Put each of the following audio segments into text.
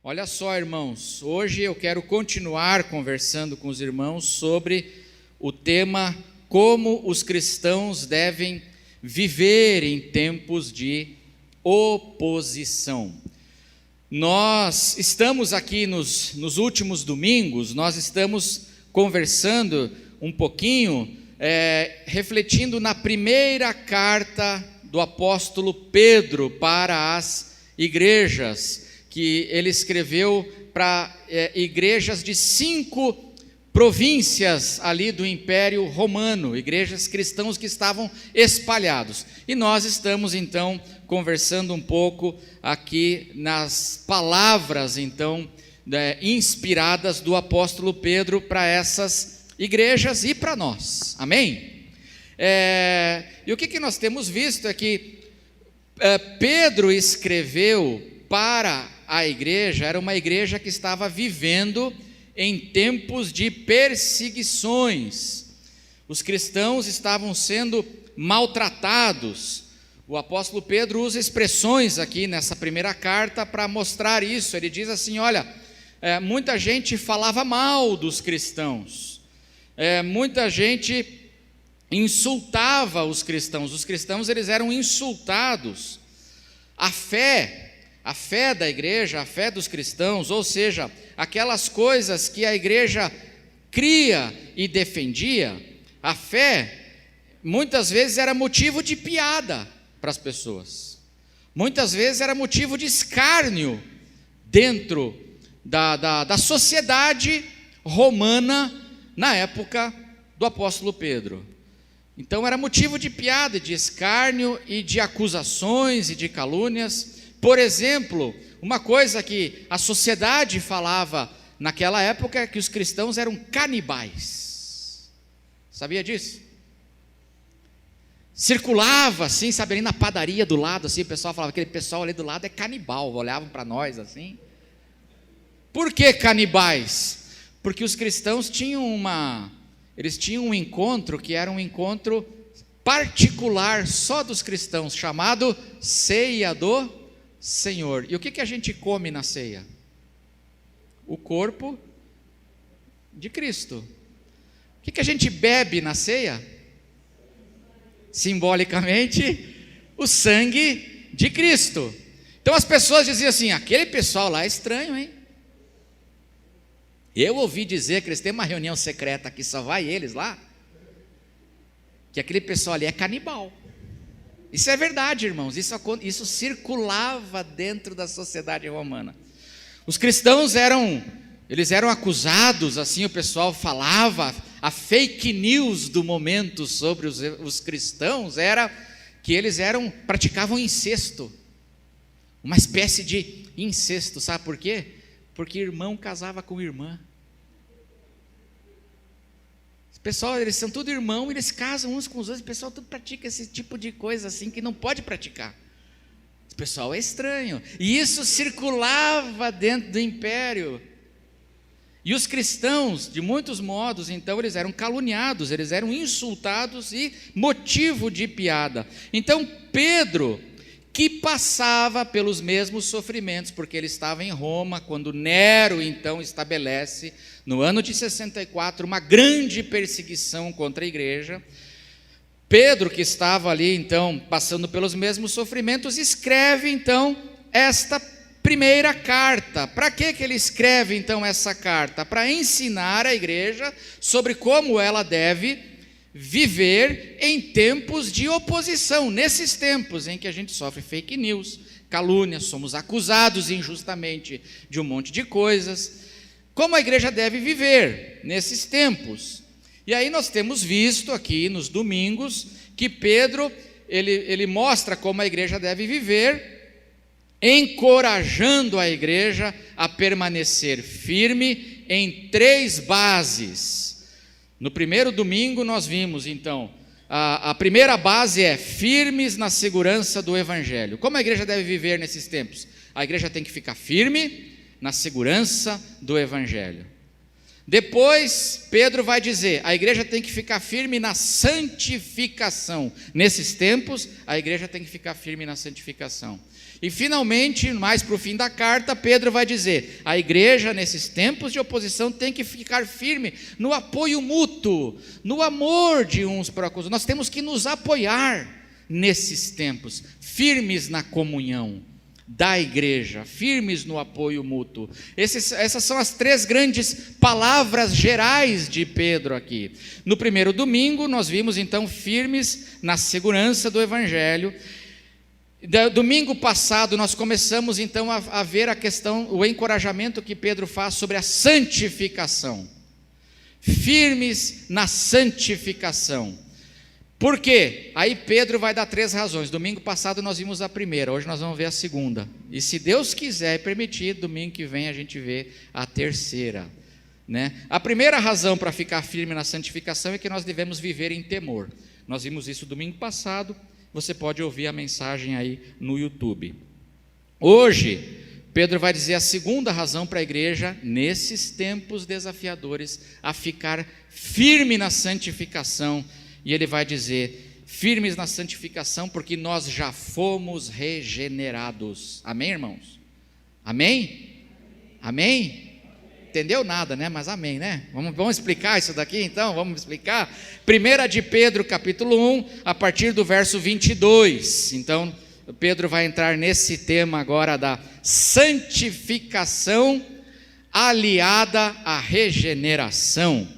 Olha só, irmãos, hoje eu quero continuar conversando com os irmãos sobre o tema como os cristãos devem viver em tempos de oposição. Nós estamos aqui nos últimos domingos, nós estamos conversando um pouquinho, refletindo na primeira carta do apóstolo Pedro para as igrejas, que ele escreveu para igrejas de 5 províncias ali do Império Romano, igrejas cristãos que estavam espalhados. E nós estamos então conversando um pouco aqui nas palavras então inspiradas do apóstolo Pedro para essas igrejas e para nós, amém? E o que nós temos visto é que Pedro escreveu para a igreja, era uma igreja que estava vivendo em tempos de perseguições. Os cristãos estavam sendo maltratados. O apóstolo Pedro usa expressões aqui nessa primeira carta para mostrar isso. Ele diz assim, olha, muita gente falava mal dos cristãos, muita gente insultava os cristãos eles eram insultados. A fé da igreja, a fé dos cristãos, ou seja, aquelas coisas que a igreja cria e defendia, a fé muitas vezes era motivo de piada para as pessoas, muitas vezes era motivo de escárnio dentro da sociedade romana na época do apóstolo Pedro. Então era motivo de piada, de escárnio e de acusações e de calúnias. Por exemplo, uma coisa que a sociedade falava naquela época é que os cristãos eram canibais. Sabia disso? Circulava assim, sabe, ali na padaria do lado, assim, o pessoal falava, aquele pessoal ali do lado é canibal, olhavam para nós assim. Por que canibais? Porque os cristãos tinham um encontro que era um encontro particular só dos cristãos, chamado Ceia do Senhor. E o que a gente come na ceia? O corpo de Cristo. O que a gente bebe na ceia? Simbolicamente, o sangue de Cristo. Então as pessoas diziam assim, aquele pessoal lá é estranho, hein? Eu ouvi dizer que eles têm uma reunião secreta que só vai eles lá, que aquele pessoal ali é canibal. Isso é verdade, irmãos, isso circulava dentro da sociedade romana. Os cristãos eram acusados, assim o pessoal falava, a fake news do momento sobre os cristãos era que eles praticavam incesto, uma espécie de incesto, sabe por quê? Porque irmão casava com irmã. Pessoal, eles são tudo irmão, eles casam uns com os outros, o pessoal tudo pratica esse tipo de coisa assim, que não pode praticar. O pessoal é estranho, e isso circulava dentro do império, e os cristãos, de muitos modos, então, eles eram caluniados, eles eram insultados e motivo de piada. Então, Pedro, que passava pelos mesmos sofrimentos, porque ele estava em Roma, quando Nero, então, estabelece, no ano de 64, uma grande perseguição contra a igreja. Pedro, que estava ali, então, passando pelos mesmos sofrimentos, escreve, então, esta primeira carta. Para que ele escreve, então, essa carta? Para ensinar a igreja sobre como ela deve viver em tempos de oposição, nesses tempos em que a gente sofre fake news, calúnias, somos acusados injustamente de um monte de coisas. Como a igreja deve viver nesses tempos? E aí nós temos visto aqui nos domingos que Pedro, ele mostra como a igreja deve viver, encorajando a igreja a permanecer firme em 3 bases. No primeiro domingo nós vimos então, a primeira base é firmes na segurança do evangelho. Como a igreja deve viver nesses tempos? A igreja tem que ficar firme na segurança do evangelho. Depois Pedro vai dizer, a igreja tem que ficar firme na santificação. Nesses tempos a igreja tem que ficar firme na santificação. E finalmente, mais para o fim da carta, Pedro vai dizer: a igreja nesses tempos de oposição tem que ficar firme no apoio mútuo, no amor de uns para os outros. Nós temos que nos apoiar nesses tempos, firmes na comunhão da igreja, firmes no apoio mútuo. Essas são as 3 grandes palavras gerais de Pedro aqui. No primeiro domingo, nós vimos então firmes na segurança do evangelho. Domingo passado nós começamos então a ver a questão, o encorajamento que Pedro faz sobre a santificação. Firmes na santificação. Por quê? Aí Pedro vai dar 3 razões. Domingo passado nós vimos a primeira, hoje nós vamos ver a segunda. E se Deus quiser e permitir, domingo que vem a gente vê a terceira, né? A primeira razão para ficar firme na santificação é que nós devemos viver em temor. Nós vimos isso domingo passado, você pode ouvir a mensagem aí no YouTube. Hoje, Pedro vai dizer a segunda razão para a igreja, nesses tempos desafiadores, a ficar firme na santificação. E ele vai dizer, firmes na santificação, porque nós já fomos regenerados. Amém, irmãos? Amém? Amém? Entendeu nada, né? Mas amém, né? Vamos explicar isso daqui então? Vamos explicar? 1 de Pedro, capítulo 1, a partir do verso 22. Então, Pedro vai entrar nesse tema agora da santificação aliada à regeneração.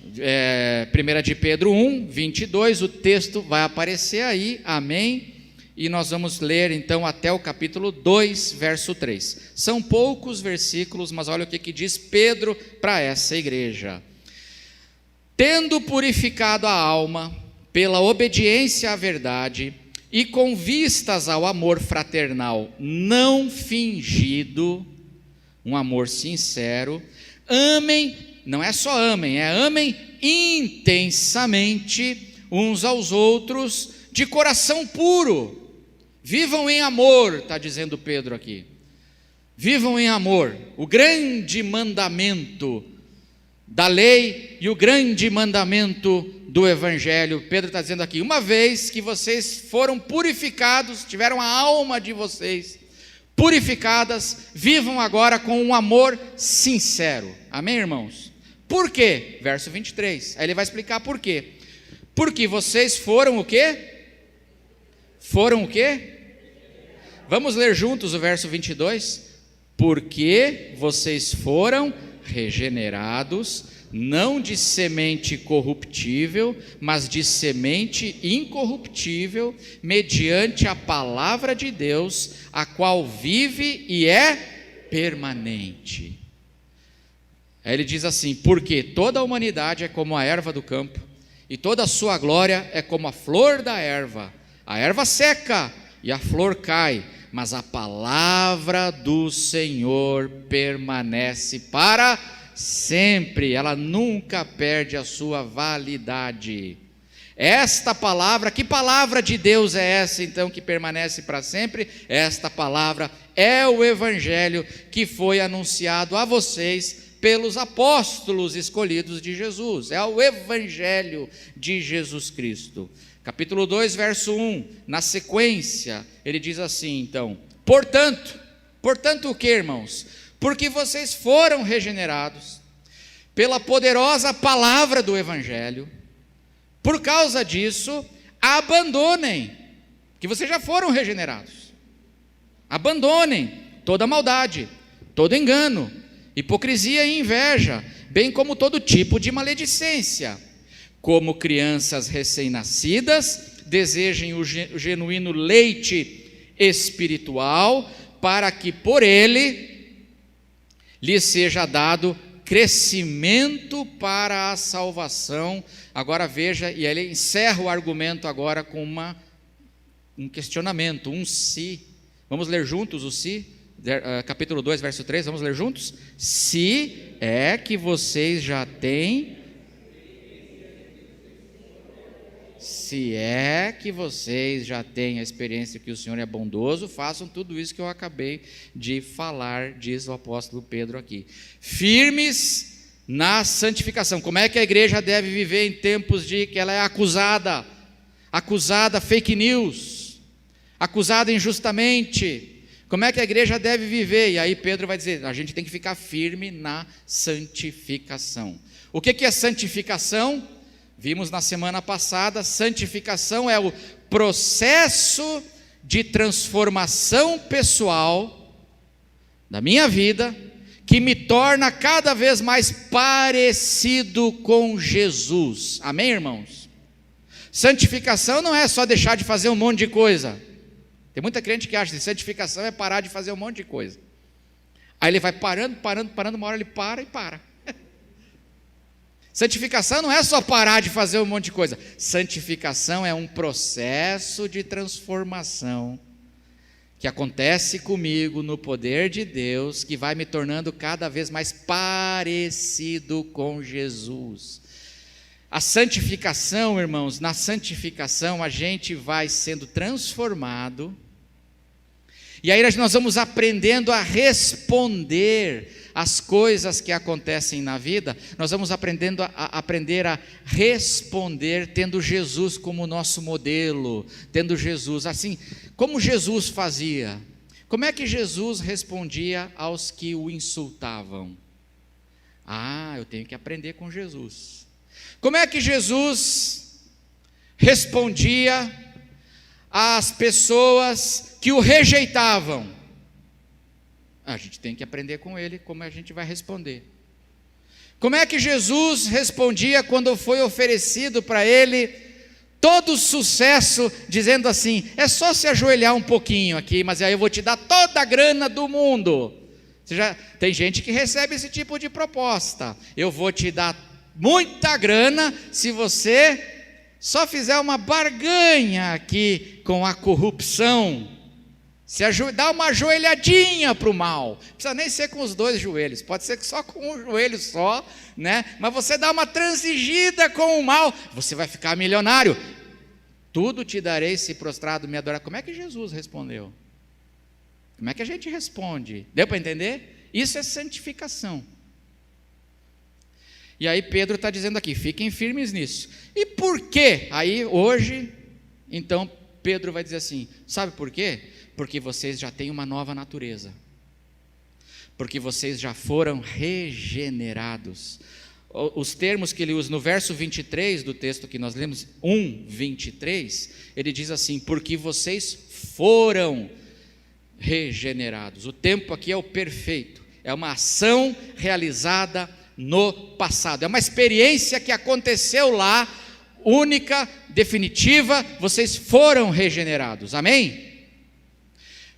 1 de Pedro 1, 22, o texto vai aparecer aí, amém? E nós vamos ler então até o capítulo 2, verso 3. São poucos versículos, mas olha o que diz Pedro para essa igreja. Tendo purificado a alma pela obediência à verdade e com vistas ao amor fraternal não fingido, um amor sincero, amem. Não é só amem, é amem intensamente uns aos outros, de coração puro. Vivam em amor, está dizendo Pedro aqui. Vivam em amor. O grande mandamento da lei e o grande mandamento do evangelho. Pedro está dizendo aqui, uma vez que vocês foram purificados, tiveram a alma de vocês purificadas, vivam agora com um amor sincero. Amém, irmãos? Por quê? Verso 23, aí ele vai explicar por quê. Porque vocês foram o quê? Foram o quê? Vamos ler juntos o verso 22? Porque vocês foram regenerados, não de semente corruptível, mas de semente incorruptível, mediante a palavra de Deus, a qual vive e é permanente. Aí ele diz assim, porque toda a humanidade é como a erva do campo, e toda a sua glória é como a flor da erva. A erva seca e a flor cai, mas a palavra do Senhor permanece para sempre, ela nunca perde a sua validade. Esta palavra, que palavra de Deus é essa então que permanece para sempre? Esta palavra é o evangelho que foi anunciado a vocês pelos apóstolos escolhidos de Jesus, é o evangelho de Jesus Cristo. Capítulo 2, verso 1, na sequência, ele diz assim então, portanto o que, irmãos? Porque vocês foram regenerados pela poderosa palavra do evangelho, por causa disso, abandonem, que vocês já foram regenerados, abandonem toda maldade, todo engano, hipocrisia e inveja, bem como todo tipo de maledicência. Como crianças recém-nascidas, desejem o genuíno leite espiritual, para que por ele lhes seja dado crescimento para a salvação. Agora veja, e ele encerra o argumento agora com um questionamento, um se. Vamos ler juntos o se? Capítulo 2, verso 3, vamos ler juntos? Se é que vocês já têm, se é que vocês já têm a experiência que o Senhor é bondoso, façam tudo isso que eu acabei de falar, diz o apóstolo Pedro aqui. Firmes na santificação. Como é que a igreja deve viver em tempos de que ela é acusada, fake news, acusado injustamente. Como é que a igreja deve viver? E aí Pedro vai dizer, a gente tem que ficar firme na santificação. O que é santificação? Vimos na semana passada, santificação é o processo de transformação pessoal da minha vida, que me torna cada vez mais parecido com Jesus. Amém, irmãos? Santificação não é só deixar de fazer um monte de coisa. Tem muita crente que acha que santificação é parar de fazer um monte de coisa. Aí ele vai parando, uma hora ele para e para. Santificação não é só parar de fazer um monte de coisa. Santificação é um processo de transformação que acontece comigo no poder de Deus, que vai me tornando cada vez mais parecido com Jesus. A santificação, irmãos, na santificação a gente vai sendo transformado, e aí nós vamos aprendendo a responder às coisas que acontecem na vida, nós vamos aprender a responder tendo Jesus como nosso modelo, tendo Jesus, assim, como Jesus fazia. Como é que Jesus respondia aos que o insultavam? Eu tenho que aprender com Jesus. Como é que Jesus respondia às pessoas que o rejeitavam? A gente tem que aprender com ele como a gente vai responder. Como é que Jesus respondia quando foi oferecido para ele todo o sucesso, dizendo assim, é só se ajoelhar um pouquinho aqui, mas aí eu vou te dar toda a grana do mundo. Tem gente que recebe esse tipo de proposta, eu vou te dar muita grana se você só fizer uma barganha aqui com a corrupção, dá uma ajoelhadinha para o mal, não precisa nem ser com os dois joelhos, pode ser só com um joelho só, né? Mas você dá uma transigida com o mal, você vai ficar milionário, tudo te darei se prostrado me adorar. Como é que Jesus respondeu? Como é que a gente responde? Deu para entender? Isso é santificação. E aí Pedro está dizendo aqui, fiquem firmes nisso. E por quê? Aí hoje, então Pedro vai dizer assim, sabe por quê? Porque vocês já têm uma nova natureza, porque vocês já foram regenerados. Os termos que ele usa no verso 23 do texto que nós lemos, 1:23, ele diz assim, porque vocês foram regenerados. O tempo aqui é o perfeito, é uma ação realizada no passado, é uma experiência que aconteceu lá, única, definitiva, vocês foram regenerados, amém?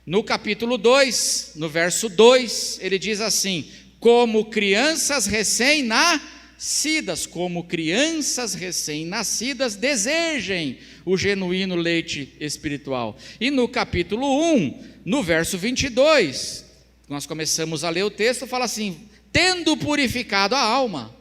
No capítulo 2, no verso 2, ele diz assim, como crianças recém-nascidas, desejem o genuíno leite espiritual. E no capítulo 1, no verso 22, nós começamos a ler o texto, fala assim, tendo purificado a alma,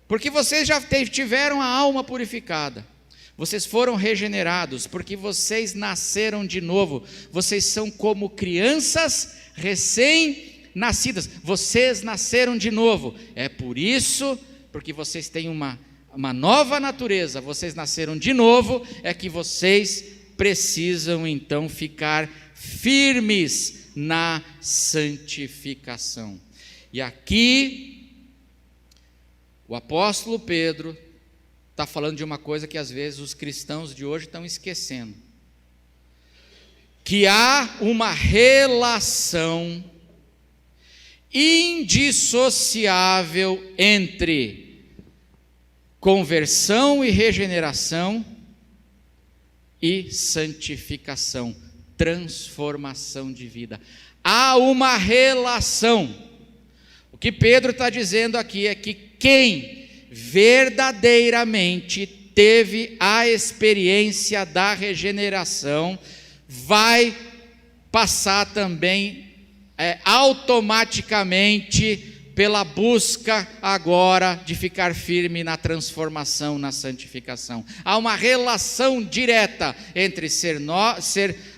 porque vocês já tiveram a alma purificada, vocês foram regenerados, porque vocês nasceram de novo, vocês são como crianças recém-nascidas, vocês nasceram de novo, é por isso, porque vocês têm uma nova natureza, vocês nasceram de novo, é que vocês precisam então ficar firmes na santificação. E aqui, o apóstolo Pedro está falando de uma coisa que às vezes os cristãos de hoje estão esquecendo, que há uma relação indissociável entre conversão e regeneração e santificação, transformação de vida. Há uma relação. O que Pedro está dizendo aqui é que quem verdadeiramente teve a experiência da regeneração vai passar também automaticamente pela busca agora de ficar firme na transformação, na santificação. Há uma relação direta entre ser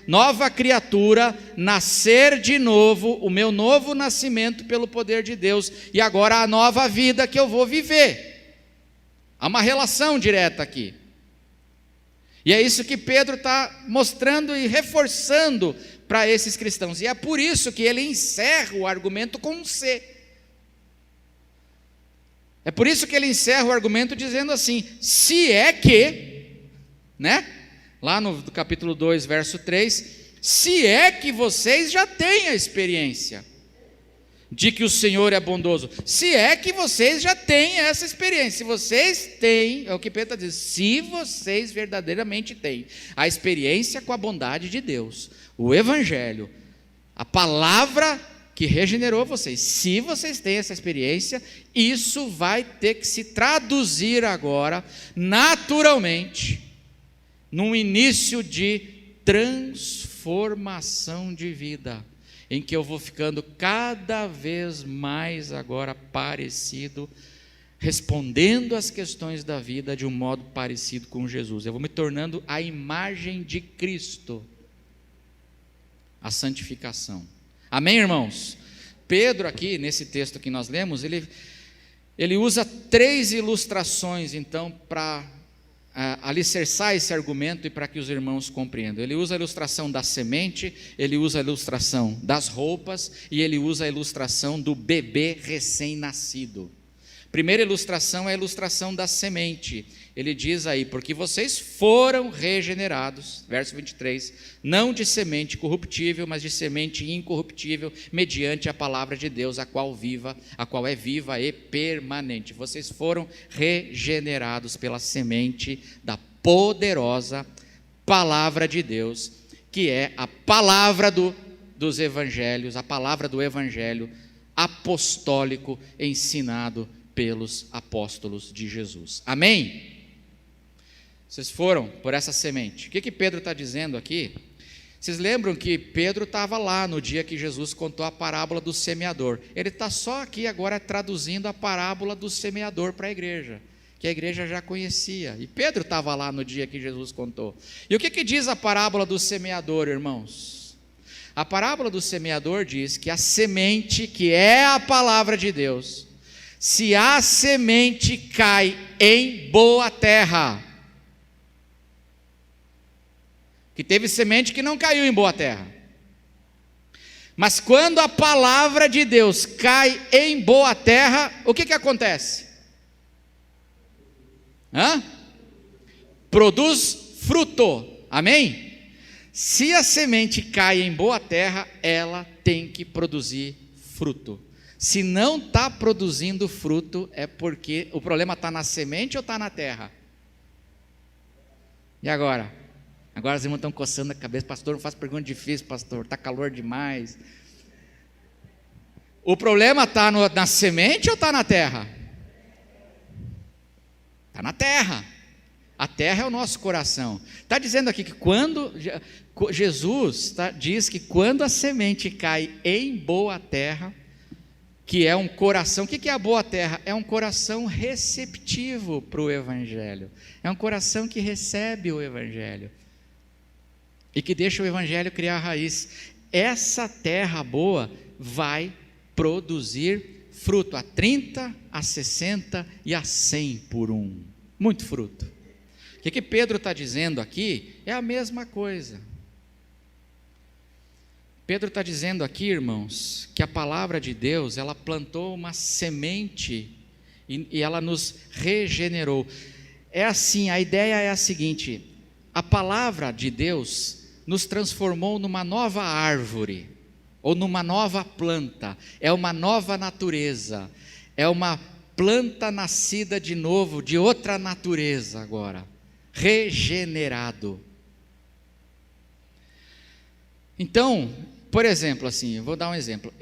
nova criatura, nascer de novo, o meu novo nascimento pelo poder de Deus, e agora a nova vida que eu vou viver. Há uma relação direta aqui. E é isso que Pedro está mostrando e reforçando para esses cristãos. E é por isso que ele encerra o argumento com um C. É por isso que ele encerra o argumento dizendo assim: se é que, né? Lá no capítulo 2, verso 3, se é que vocês já têm a experiência de que o Senhor é bondoso, se é que vocês já têm essa experiência, se vocês têm, é o que Pedro está dizendo, se vocês verdadeiramente têm a experiência com a bondade de Deus, o Evangelho, a palavra que regenerou vocês, se vocês têm essa experiência, isso vai ter que se traduzir agora, naturalmente, num início de transformação de vida, em que eu vou ficando cada vez mais agora parecido, respondendo às questões da vida de um modo parecido com Jesus. Eu vou me tornando a imagem de Cristo, a santificação. Amém, irmãos? Pedro aqui, nesse texto que nós lemos, ele usa 3 ilustrações, então, para alicerçar esse argumento e para que os irmãos compreendam. Ele usa a ilustração da semente, ele usa a ilustração das roupas e ele usa a ilustração do bebê recém-nascido. Primeira ilustração é a ilustração da semente. Ele diz aí: porque vocês foram regenerados, verso 23, não de semente corruptível, mas de semente incorruptível, mediante a palavra de Deus, a qual é viva e permanente. Vocês foram regenerados pela semente da poderosa palavra de Deus, que é a palavra dos evangelhos, a palavra do evangelho apostólico ensinado pelos apóstolos de Jesus. Amém? Vocês foram por essa semente. O que Pedro está dizendo aqui? Vocês lembram que Pedro estava lá no dia que Jesus contou a parábola do semeador. Ele está só aqui agora traduzindo a parábola do semeador para a igreja, que a igreja já conhecia. E Pedro estava lá no dia que Jesus contou. E o que diz a parábola do semeador, irmãos? A parábola do semeador diz que a semente, que é a palavra de Deus, se a semente cai em boa terra, que teve semente que não caiu em boa terra, mas quando a palavra de Deus cai em boa terra, o que acontece? Produz fruto, amém? Se a semente cai em boa terra, ela tem que produzir fruto. Se não está produzindo fruto, é porque o problema está na semente ou está na terra? E agora? Agora os irmãos estão coçando a cabeça: pastor, não faz pergunta difícil, pastor, está calor demais. O problema está na semente ou está na terra? Está na terra. A terra é o nosso coração. Está dizendo aqui que quando Jesus diz que quando a semente cai em boa terra, que é um coração, o que é a boa terra? É um coração receptivo para o Evangelho, é um coração que recebe o Evangelho, e que deixa o Evangelho criar raiz. Essa terra boa vai produzir fruto, a 30, a 60 e a 100 por um, muito fruto. O que Pedro está dizendo aqui é a mesma coisa. Pedro está dizendo aqui, irmãos, que a palavra de Deus, ela plantou uma semente e ela nos regenerou. É assim, a ideia é a seguinte: a palavra de Deus nos transformou numa nova árvore, ou numa nova planta, é uma nova natureza, é uma planta nascida de novo, de outra natureza agora, regenerado. Então, por exemplo, assim, eu vou dar um exemplo.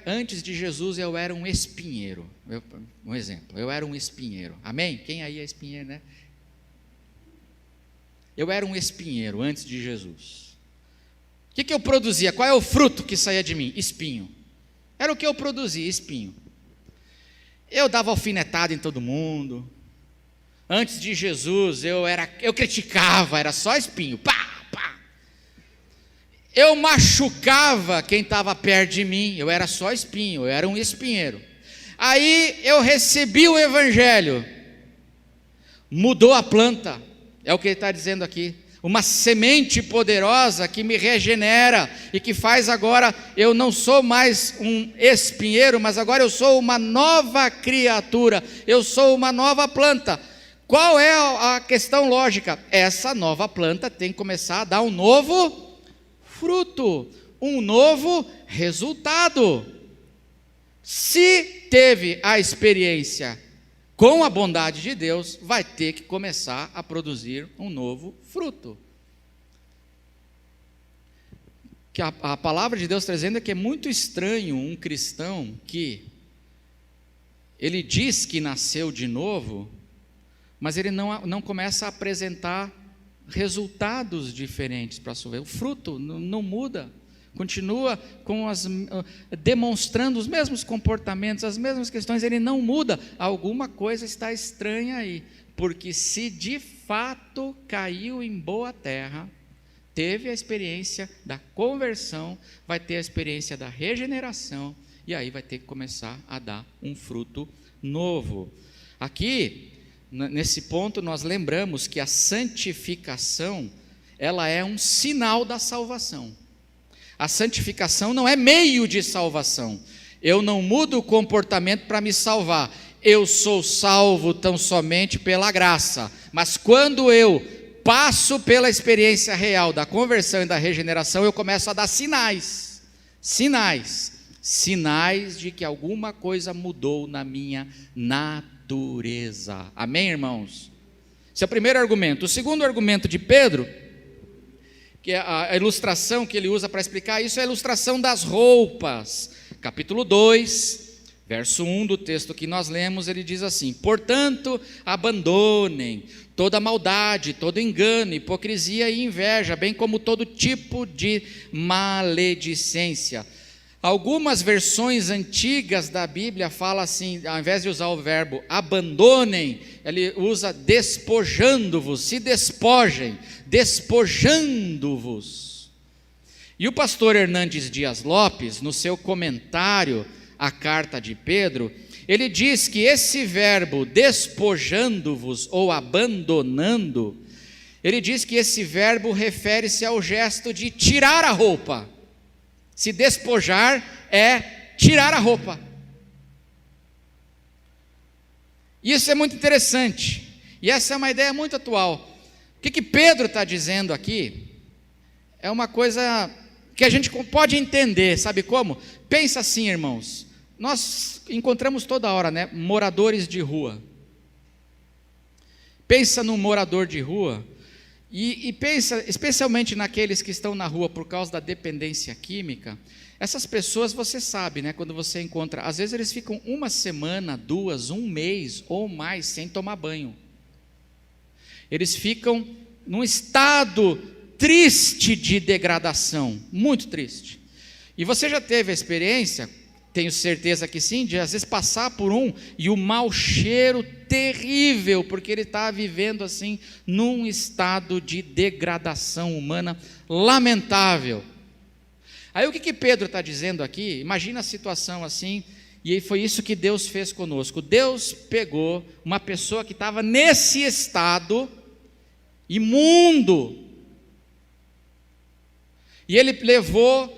Antes de Jesus, eu era um espinheiro. Eu era um espinheiro. Amém? Quem aí é espinheiro, né? Eu era um espinheiro antes de Jesus. O que eu produzia? Qual é o fruto que saía de mim? Espinho. Era o que eu produzia, espinho. Eu dava alfinetada em todo mundo. Antes de Jesus, eu criticava, era só espinho. Pá! Eu machucava quem estava perto de mim, eu era só espinho, eu era um espinheiro. Aí eu recebi o Evangelho, mudou a planta, É o que ele está dizendo aqui. Uma semente poderosa que me regenera e que faz agora, eu não sou mais um espinheiro, mas agora eu sou uma nova criatura, eu sou uma nova planta. Qual é a questão lógica? Essa nova planta tem que começar a dar um novo fruto, um novo resultado. Se teve a experiência com a bondade de Deus, vai ter que começar a produzir um novo fruto. Que a palavra de Deus está dizendo é que é muito estranho um cristão que ele diz que nasceu de novo, mas ele não começa a apresentar resultados diferentes para a sua vida. O fruto não muda. Continua demonstrando os mesmos comportamentos, as mesmas questões, ele não muda. Alguma coisa está estranha aí, porque se de fato caiu em boa terra, teve a experiência da conversão, vai ter a experiência da regeneração, e aí vai ter que começar a dar um fruto novo. Aqui, nesse ponto, nós lembramos que a santificação, ela é um sinal da salvação. A santificação não é meio de salvação. Eu não mudo o comportamento para me salvar. Eu sou salvo tão somente pela graça. Mas quando eu passo pela experiência real da conversão e da regeneração, eu começo a dar sinais de que alguma coisa mudou na minha natureza. Amém, irmãos? Esse é o primeiro argumento. O segundo argumento de Pedro, que é a ilustração que ele usa para explicar isso, é a ilustração das roupas. Capítulo 2, verso 1 do texto que nós lemos, ele diz assim: portanto, abandonem toda maldade, todo engano, hipocrisia e inveja, bem como todo tipo de maledicência. Algumas versões antigas da Bíblia falam assim, ao invés de usar o verbo abandonem, ele usa despojando-vos, se despojem, despojando-vos. E o pastor Hernandes Dias Lopes, no seu comentário à carta de Pedro, ele diz que esse verbo despojando-vos ou abandonando, ele diz que esse verbo refere-se ao gesto de tirar a roupa. Se despojar é tirar a roupa. Isso é muito interessante, e essa é uma ideia muito atual. O que Pedro está dizendo aqui é uma coisa que a gente pode entender, sabe como? Pensa assim, irmãos, nós encontramos toda hora, né, moradores de rua. Pensa num morador de rua, e pensa especialmente naqueles que estão na rua por causa da dependência química. Essas pessoas, você sabe, né, quando você encontra, às vezes eles ficam uma semana, 2, 1 mês ou mais sem tomar banho. Eles ficam num estado triste de degradação, muito triste. E você já teve a experiência, tenho certeza que sim, de às vezes passar por e o mau cheiro terrível, porque ele está vivendo assim, num estado de degradação humana lamentável. Aí o que Pedro está dizendo aqui? Imagina a situação assim, e foi isso que Deus fez conosco. Deus pegou uma pessoa que estava nesse estado imundo, e ele levou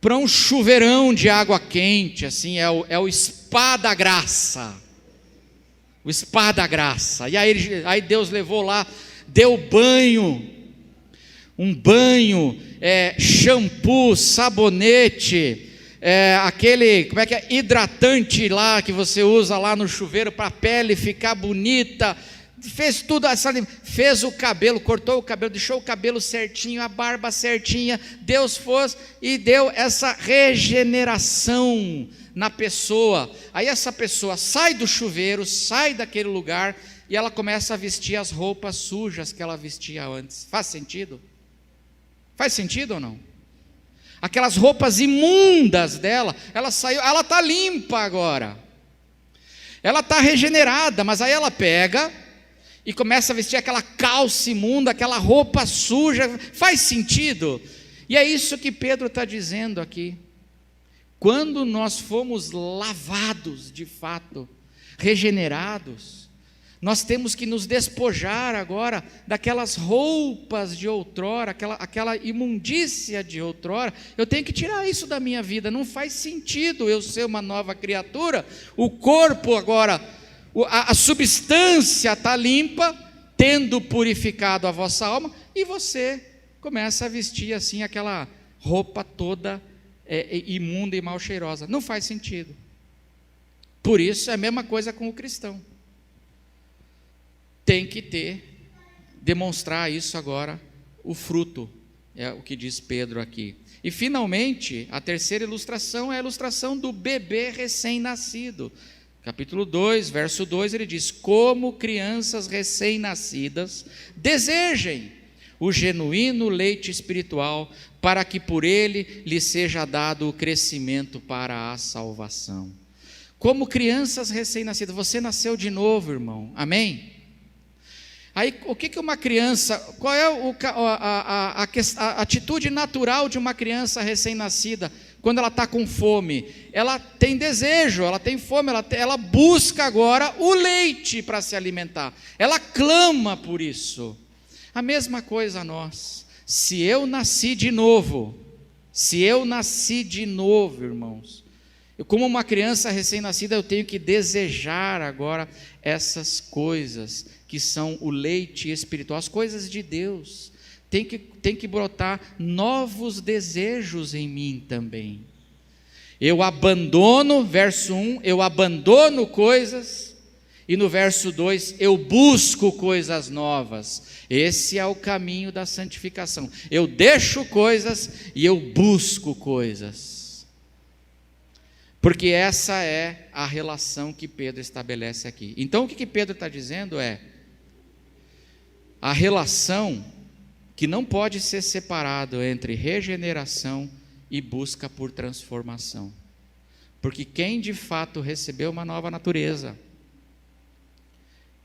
para um chuveirão de água quente, assim, é o spa da graça, o spa da graça. E aí Deus levou lá, deu banho, um banho, shampoo, sabonete, aquele, como é que é, hidratante lá que você usa lá no chuveiro para a pele ficar bonita. Fez tudo, fez o cabelo, cortou o cabelo, deixou o cabelo certinho, a barba certinha. Deus foi e deu essa regeneração na pessoa. Aí essa pessoa sai do chuveiro, sai daquele lugar e ela começa a vestir as roupas sujas que ela vestia antes. Faz sentido? Faz sentido ou não? Aquelas roupas imundas dela, ela saiu, ela está limpa agora, ela está regenerada, mas aí ela pega e começa a vestir aquela calça imunda, aquela roupa suja. Faz sentido? E é isso que Pedro está dizendo aqui. Quando nós fomos lavados de fato, regenerados, Nós temos que nos despojar agora daquelas roupas de outrora, aquela imundícia de outrora. Eu tenho que tirar isso da minha vida, não faz sentido eu ser uma nova criatura. O corpo agora, a substância está limpa, tendo purificado a vossa alma, e você começa a vestir assim aquela roupa toda imunda e mal cheirosa. Não faz sentido. Por isso é a mesma coisa com o cristão. Tem que demonstrar isso agora, o fruto, é o que diz Pedro aqui. E finalmente, a terceira ilustração é a ilustração do bebê recém-nascido. Capítulo 2, verso 2, ele diz: como crianças recém-nascidas, desejem o genuíno leite espiritual, para que por ele lhe seja dado o crescimento para a salvação. Como crianças recém-nascidas, você nasceu de novo, irmão, amém? Aí, o que uma criança, qual é a atitude natural de uma criança recém-nascida, quando ela está com fome? Ela tem desejo, ela tem fome, ela busca agora o leite para se alimentar, ela clama por isso. A mesma coisa a nós. Se eu nasci de novo, irmãos, como uma criança recém-nascida, eu tenho que desejar agora essas coisas que são o leite espiritual, as coisas de Deus. Tem que brotar novos desejos em mim também. Eu abandono, verso 1, eu abandono coisas, e no verso 2, eu busco coisas novas. Esse é o caminho da santificação. Eu deixo coisas e eu busco coisas. Porque essa é a relação que Pedro estabelece aqui. Então o que Pedro está dizendo é, a relação que não pode ser separado entre regeneração e busca por transformação. Porque quem de fato recebeu uma nova natureza,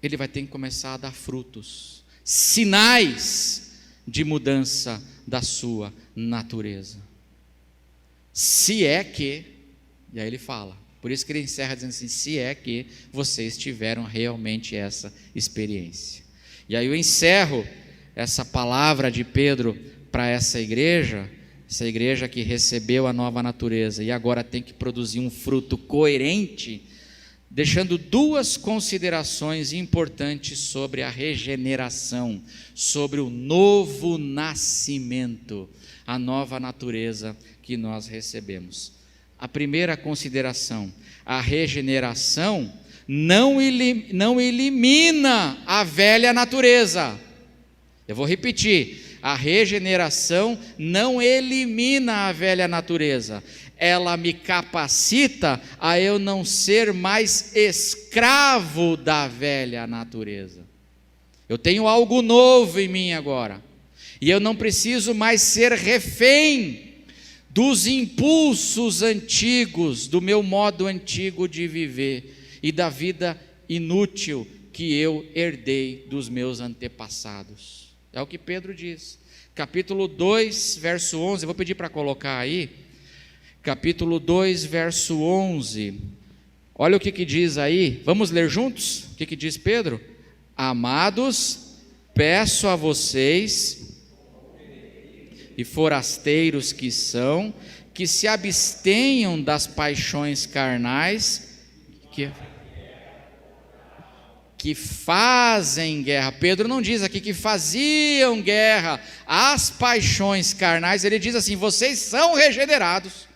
ele vai ter que começar a dar frutos, sinais de mudança da sua natureza. Se é que, e aí ele fala, por isso que ele encerra dizendo assim, se é que vocês tiveram realmente essa experiência. E aí eu encerro essa palavra de Pedro para essa igreja que recebeu a nova natureza e agora tem que produzir um fruto coerente, deixando duas considerações importantes sobre a regeneração, sobre o novo nascimento, a nova natureza que nós recebemos. A primeira consideração, a regeneração não elimina a velha natureza. Eu vou repetir, a regeneração não elimina a velha natureza, ela me capacita a eu não ser mais escravo da velha natureza. Eu tenho algo novo em mim agora, e eu não preciso mais ser refém dos impulsos antigos, do meu modo antigo de viver, e da vida inútil que eu herdei dos meus antepassados. É o que Pedro diz. Capítulo 2, verso 11, eu vou pedir para colocar aí, capítulo 2, verso 11, olha o que diz aí, vamos ler juntos? O que diz Pedro? Amados, peço a vocês, e forasteiros que são, que se abstenham das paixões carnais, que fazem guerra. Pedro não diz aqui que faziam guerra às paixões carnais, ele diz assim, vocês são regenerados.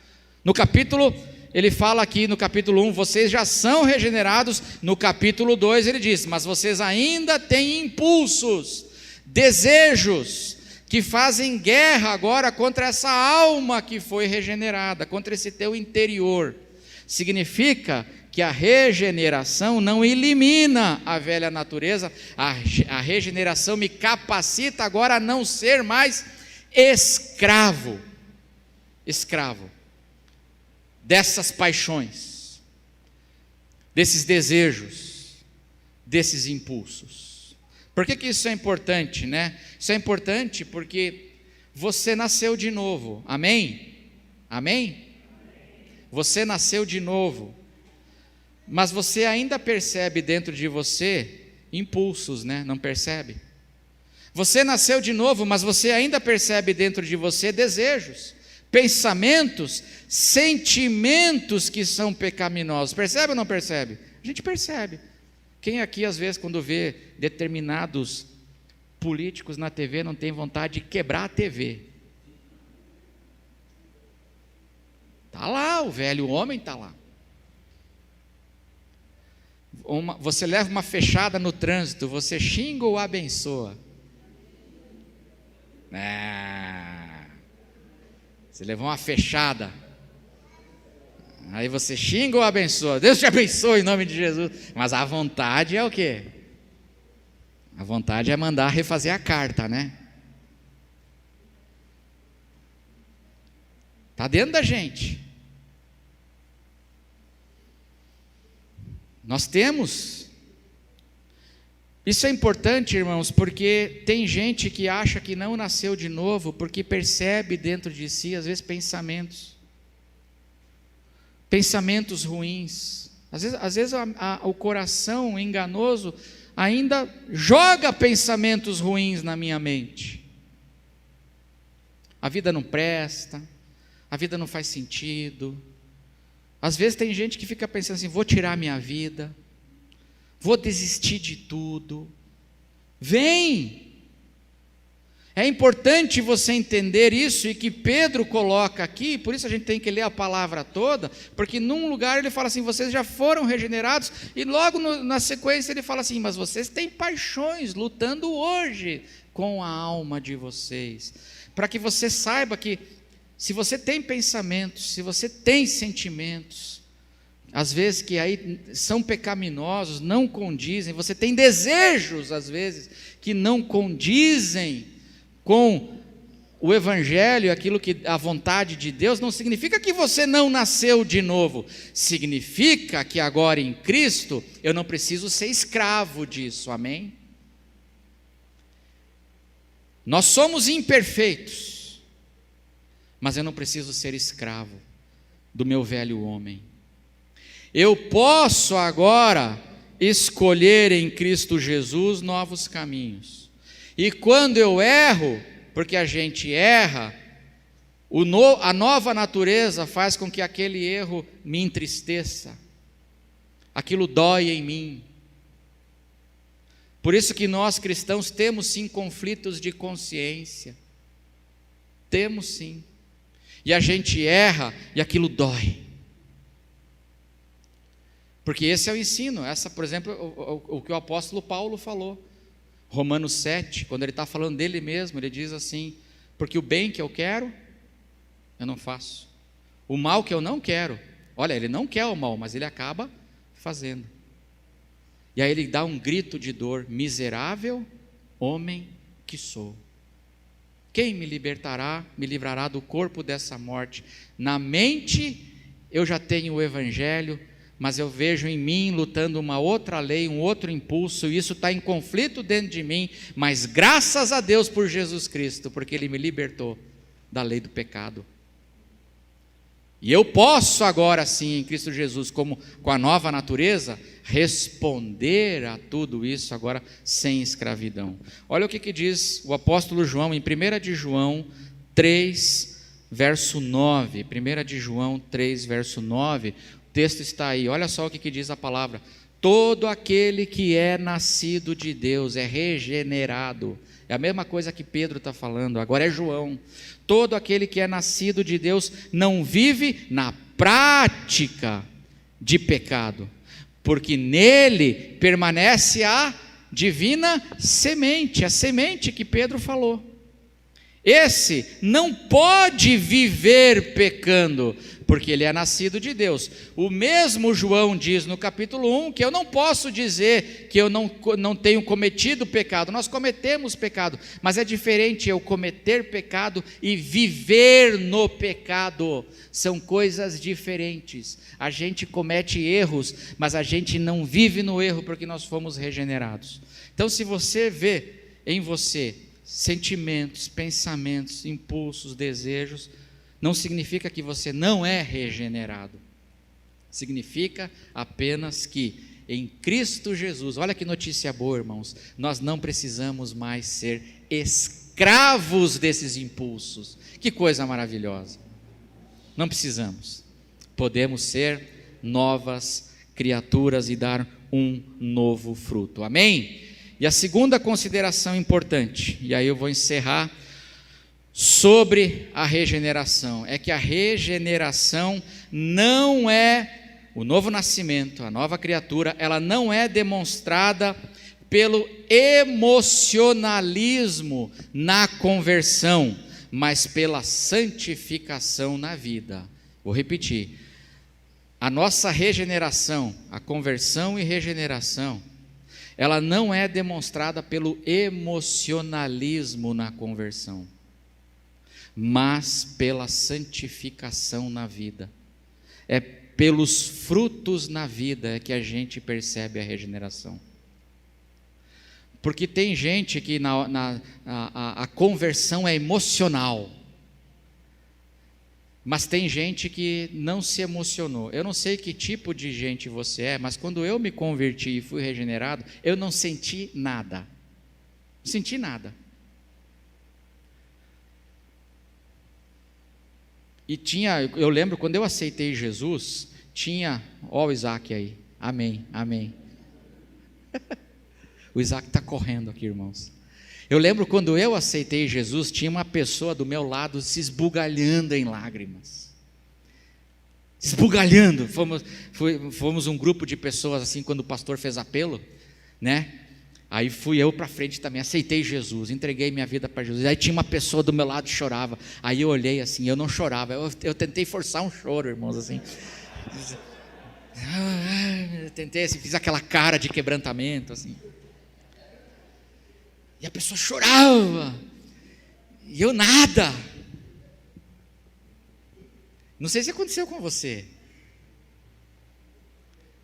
No capítulo, ele fala aqui no capítulo 1, vocês já são regenerados. No capítulo 2 ele diz, mas vocês ainda têm impulsos, desejos, que fazem guerra agora contra essa alma que foi regenerada, contra esse teu interior. Significa que a regeneração não elimina a velha natureza, a regeneração me capacita agora a não ser mais escravo dessas paixões, desses desejos, desses impulsos. Por que isso é importante, né? Isso é importante porque você nasceu de novo, amém? Amém? Você nasceu de novo, mas você ainda percebe dentro de você impulsos, né? Não percebe? Você nasceu de novo, mas você ainda percebe dentro de você desejos, pensamentos, sentimentos que são pecaminosos. Percebe ou não percebe? A gente percebe. Quem aqui, às vezes, quando vê determinados políticos na TV, não tem vontade de quebrar a TV? Está lá, o velho homem está lá. Você leva uma fechada no trânsito, você xinga ou abençoa? Você levou uma fechada, aí você xinga ou abençoa? Deus te abençoe em nome de Jesus. Mas a vontade é o quê? A vontade é mandar refazer a carta, né? Está dentro da gente. Nós temos. Isso é importante, irmãos, porque tem gente que acha que não nasceu de novo, porque percebe dentro de si, às vezes, pensamentos ruins. Às vezes o coração enganoso ainda joga pensamentos ruins na minha mente. A vida não presta, a vida não faz sentido. Às vezes tem gente que fica pensando assim: vou tirar a minha vida, vou desistir de tudo. Vem! É importante você entender isso, e que Pedro coloca aqui, por isso a gente tem que ler a palavra toda, porque num lugar ele fala assim: vocês já foram regenerados, e logo na sequência ele fala assim: mas vocês têm paixões, lutando hoje com a alma de vocês, para que você saiba que se você tem pensamentos, se você tem sentimentos, às vezes que aí são pecaminosos, não condizem, você tem desejos, às vezes, que não condizem com o Evangelho, aquilo que a vontade de Deus, não significa que você não nasceu de novo, significa que agora em Cristo, eu não preciso ser escravo disso, amém? Nós somos imperfeitos, mas eu não preciso ser escravo do meu velho homem. Eu posso agora escolher em Cristo Jesus novos caminhos. E quando eu erro, porque a gente erra, a nova natureza faz com que aquele erro me entristeça. Aquilo dói em mim. Por isso que nós cristãos temos sim conflitos de consciência. Temos sim. E a gente erra e aquilo dói. Porque esse é o ensino. Essa, por exemplo, o que o apóstolo Paulo falou. Romanos 7, quando ele está falando dele mesmo, ele diz assim: porque o bem que eu quero, eu não faço. O mal que eu não quero, olha, ele não quer o mal, mas ele acaba fazendo. E aí ele dá um grito de dor: miserável homem que sou. Quem me livrará do corpo dessa morte? Na mente eu já tenho o Evangelho, mas eu vejo em mim lutando uma outra lei, um outro impulso, e isso está em conflito dentro de mim, mas graças a Deus por Jesus Cristo, porque Ele me libertou da lei do pecado. E eu posso agora sim, em Cristo Jesus, como com a nova natureza, responder a tudo isso agora sem escravidão. Olha o que diz o apóstolo João em 1 de João 3, verso 9. 1 de João 3, verso 9, o texto está aí, olha só o que diz a palavra: todo aquele que é nascido de Deus é regenerado. É a mesma coisa que Pedro está falando, agora é João. Todo aquele que é nascido de Deus não vive na prática de pecado, porque nele permanece a divina semente, a semente que Pedro falou. Esse não pode viver pecando, porque ele é nascido de Deus. O mesmo João diz no capítulo 1, que eu não posso dizer que eu não tenho cometido pecado. Nós cometemos pecado, mas é diferente eu cometer pecado e viver no pecado. São coisas diferentes. A gente comete erros, mas a gente não vive no erro, porque nós fomos regenerados. Então, se você vê em você sentimentos, pensamentos, impulsos, desejos, não significa que você não é regenerado. Significa apenas que em Cristo Jesus. Olha que notícia boa, irmãos. Nós não precisamos mais ser escravos desses impulsos. Que coisa maravilhosa. Não precisamos. Podemos ser novas criaturas e dar um novo fruto. Amém? E a segunda consideração importante, e aí eu vou encerrar, sobre a regeneração, é que a regeneração não é, o novo nascimento, a nova criatura, ela não é demonstrada pelo emocionalismo na conversão, mas pela santificação na vida. Vou repetir, a nossa regeneração, a conversão e regeneração, ela não é demonstrada pelo emocionalismo na conversão, mas pela santificação na vida. É pelos frutos na vida que a gente percebe a regeneração. Porque tem gente que a conversão é emocional, mas tem gente que não se emocionou. Eu não sei que tipo de gente você é, mas quando eu me converti e fui regenerado, eu não senti nada. Não senti nada. E eu lembro quando eu aceitei Jesus, ó o Isaac aí, amém, amém. O Isaac está correndo aqui, irmãos. Eu lembro quando eu aceitei Jesus, tinha uma pessoa do meu lado se esbugalhando em lágrimas. Esbugalhando. Fomos um grupo de pessoas assim, quando o pastor fez apelo, né? Aí fui eu para frente também, aceitei Jesus, entreguei minha vida para Jesus. Aí tinha uma pessoa do meu lado que chorava. Aí eu olhei assim, eu não chorava, eu tentei forçar um choro, irmãos, assim. Eu tentei assim, fiz aquela cara de quebrantamento, assim. E a pessoa chorava, e eu nada. Não sei se aconteceu com você.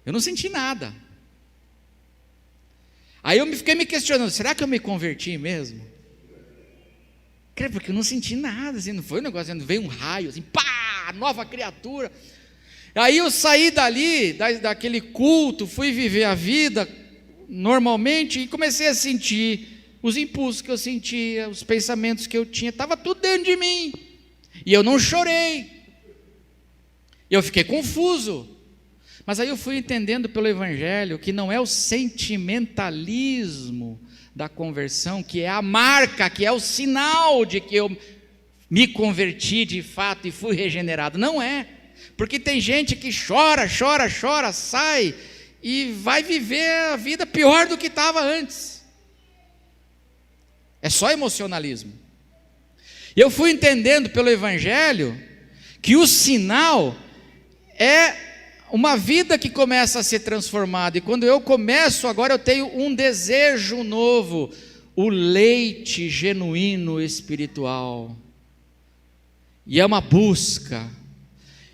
Eu não senti nada. Aí eu fiquei me questionando, será que eu me converti mesmo? Porque eu não senti nada, assim, não foi um negócio, veio um raio, assim, pá, nova criatura. Aí eu saí dali, daquele culto, fui viver a vida normalmente e comecei a sentir os impulsos que eu sentia, os pensamentos que eu tinha, estava tudo dentro de mim, e eu não chorei, eu fiquei confuso, mas aí eu fui entendendo pelo Evangelho, que não é o sentimentalismo da conversão, que é a marca, que é o sinal de que eu me converti de fato e fui regenerado, não é, porque tem gente que chora, sai, e vai viver a vida pior do que estava antes. É só emocionalismo. E eu fui entendendo pelo Evangelho que o sinal é uma vida que começa a ser transformada. E quando eu começo, agora eu tenho um desejo novo, o leite genuíno espiritual. E é uma busca.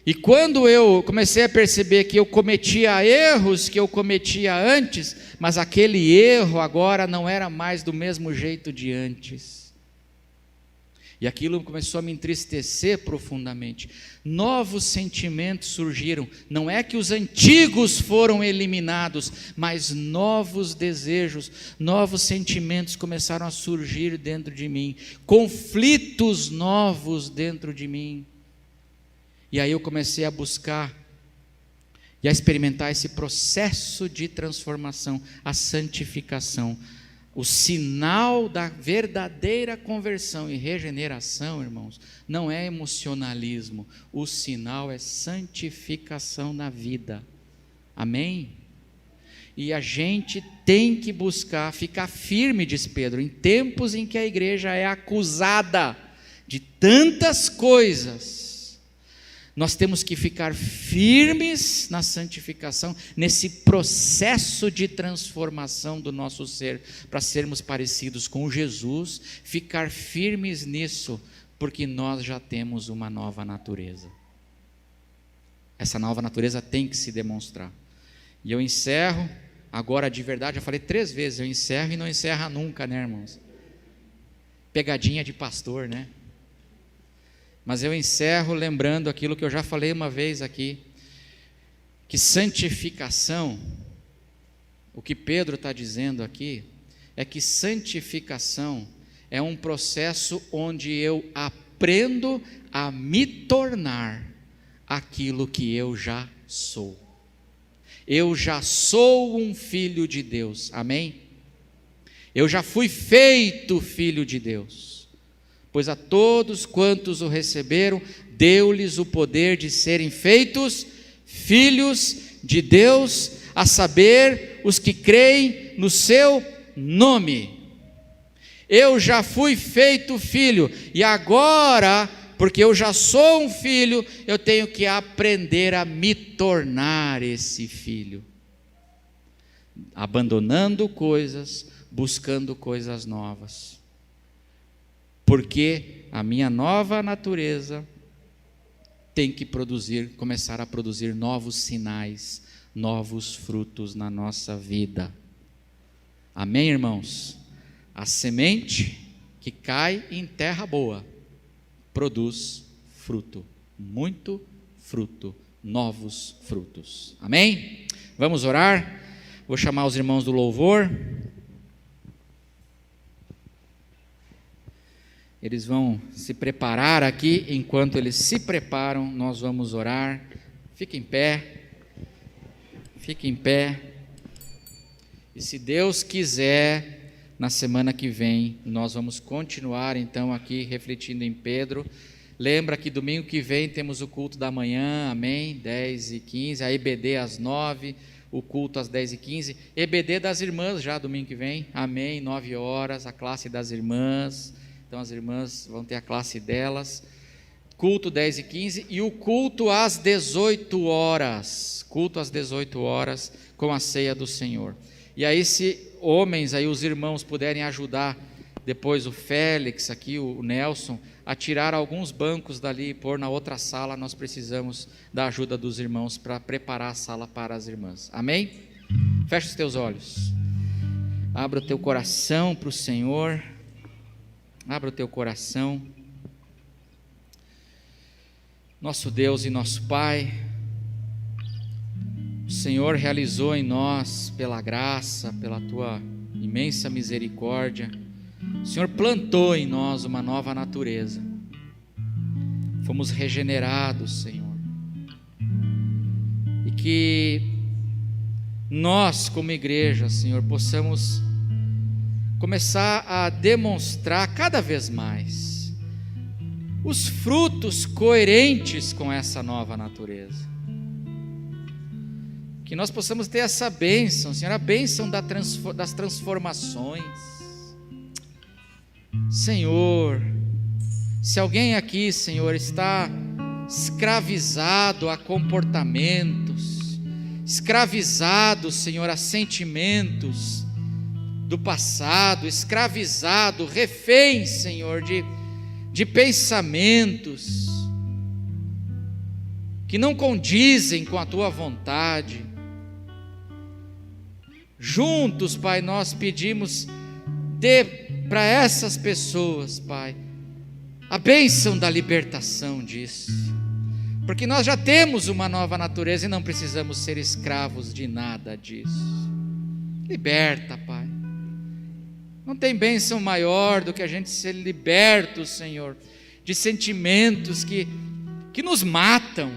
E quando eu comecei a perceber que eu cometia erros que eu cometia antes, mas aquele erro agora não era mais do mesmo jeito de antes. E aquilo começou a me entristecer profundamente. Novos sentimentos surgiram. Não é que os antigos foram eliminados, mas novos desejos, novos sentimentos começaram a surgir dentro de mim. Conflitos novos dentro de mim. E aí eu comecei a buscar e a experimentar esse processo de transformação, a santificação. O sinal da verdadeira conversão e regeneração, irmãos, não é emocionalismo, o sinal é santificação na vida. Amém? E a gente tem que buscar ficar firme, diz Pedro, em tempos em que a igreja é acusada de tantas coisas. Nós temos que ficar firmes na santificação, nesse processo de transformação do nosso ser, para sermos parecidos com Jesus, ficar firmes nisso, porque nós já temos uma nova natureza. Essa nova natureza tem que se demonstrar. E eu encerro, agora de verdade, eu falei 3 vezes, eu encerro e não encerra nunca, né, irmãos? Pegadinha de pastor, né? Mas eu encerro lembrando aquilo que eu já falei uma vez aqui, que santificação O que Pedro está dizendo aqui é que santificação é um processo onde eu aprendo a me tornar aquilo que eu já sou. Eu já sou um filho de Deus, amém? Eu já fui feito filho de Deus, pois a todos quantos o receberam, deu-lhes o poder de serem feitos filhos de Deus, a saber, os que creem no seu nome. Eu já fui feito filho, e agora, porque eu já sou um filho, eu tenho que aprender a me tornar esse filho, abandonando coisas, buscando coisas novas, porque a minha nova natureza tem que começar a produzir novos sinais, novos frutos na nossa vida. Amém, irmãos? A semente que cai em terra boa produz fruto, muito fruto, novos frutos. Amém? Vamos orar? Vou chamar os irmãos do louvor. Eles vão se preparar aqui. Enquanto eles se preparam, nós vamos orar. Fique em pé. Fique em pé. E se Deus quiser, na semana que vem, nós vamos continuar então aqui refletindo em Pedro. Lembra que domingo que vem temos o culto da manhã, amém? 10h15, a EBD às 9h, o culto às 10h15. EBD das irmãs já domingo que vem, amém? 9h, a classe das irmãs. Então as irmãs vão ter a classe delas. Culto 10h15 e o culto às 18h. Culto às 18h com a ceia do Senhor. E aí, se homens, aí os irmãos puderem ajudar depois o Félix aqui, o Nelson, a tirar alguns bancos dali e pôr na outra sala, nós precisamos da ajuda dos irmãos para preparar a sala para as irmãs. Amém? Fecha os teus olhos. Abra o teu coração para o Senhor. Abra o teu coração. Nosso Deus e nosso Pai, o Senhor realizou em nós, pela graça, pela Tua imensa misericórdia, o Senhor plantou em nós uma nova natureza. Fomos regenerados, Senhor. E que nós, como igreja, Senhor, possamos começar a demonstrar cada vez mais os frutos coerentes com essa nova natureza. Que nós possamos ter essa bênção, Senhor, a bênção das transformações. Senhor, se alguém aqui, Senhor, está escravizado a comportamentos, escravizado, Senhor, a sentimentos do passado, escravizado, refém, Senhor, de pensamentos que não condizem com a Tua vontade. Juntos, Pai, nós pedimos, dê para essas pessoas, Pai, a bênção da libertação disso, porque nós já temos uma nova natureza e não precisamos ser escravos de nada disso. Liberta, Pai. Não tem bênção maior do que a gente ser liberto, Senhor, de sentimentos que nos matam,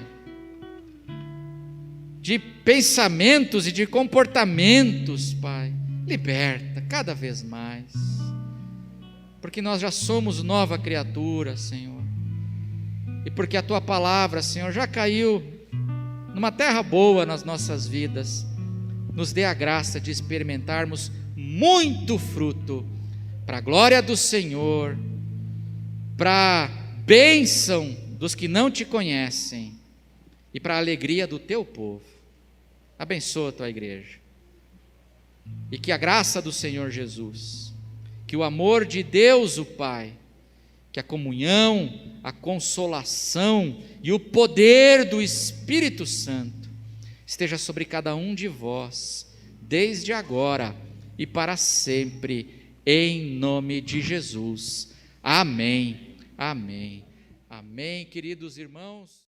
de pensamentos e de comportamentos, Pai. Liberta cada vez mais, porque nós já somos nova criatura, Senhor, e porque a Tua palavra, Senhor, já caiu numa terra boa nas nossas vidas. Nos dê a graça de experimentarmos muito fruto, para a glória do Senhor, para a bênção dos que não Te conhecem e para a alegria do Teu povo. Abençoa a Tua igreja, e que a graça do Senhor Jesus, que o amor de Deus o Pai, que a comunhão, a consolação e o poder do Espírito Santo esteja sobre cada um de vós, desde agora e para sempre, em nome de Jesus. Amém, amém, amém, queridos irmãos.